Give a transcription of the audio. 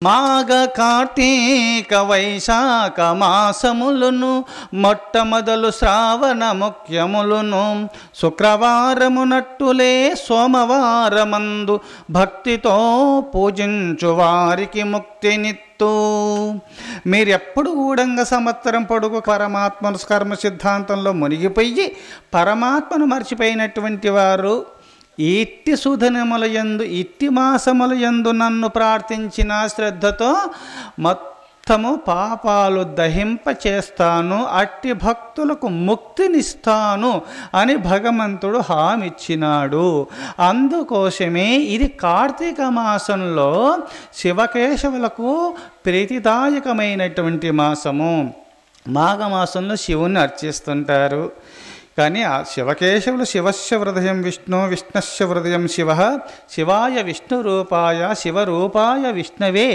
మాఘ కార్తీక వైశాఖ మాసములను మొట్టమొదలు శ్రావణ ముఖ్యములను శుక్రవారమునట్టులే సోమవారమందు భక్తితో పూజించు వారికి ముక్తినిత్తు. మీరెప్పుడు కూడంగా సంవత్సరం పొడుగు పరమాత్మను కర్మ సిద్ధాంతంలో మునిగిపోయి పరమాత్మను మర్చిపోయినటువంటి వారు ఇట్టి సుధనములయందు ఇట్టి మాసములయందు నన్ను ప్రార్థించిన శ్రద్ధతో మొత్తము పాపాలు దహింపచేస్తాను, అట్టి భక్తులకు ముక్తినిస్తాను అని భగవంతుడు హామిచ్చినాడు. అందుకోసమే ఇది కార్తీక మాసంలో శివకేశవులకు ప్రీతిదాయకమైనటువంటి మాసము. మాఘమాసంలో శివుని అర్చిస్తుంటారు. కానీ ఆ శివకేశవులు శివస్య హృదయం విష్ణు విష్ణుస్య హృదయం శివ, శివాయ విష్ణు రూపాయ శివరూపాయ విష్ణవే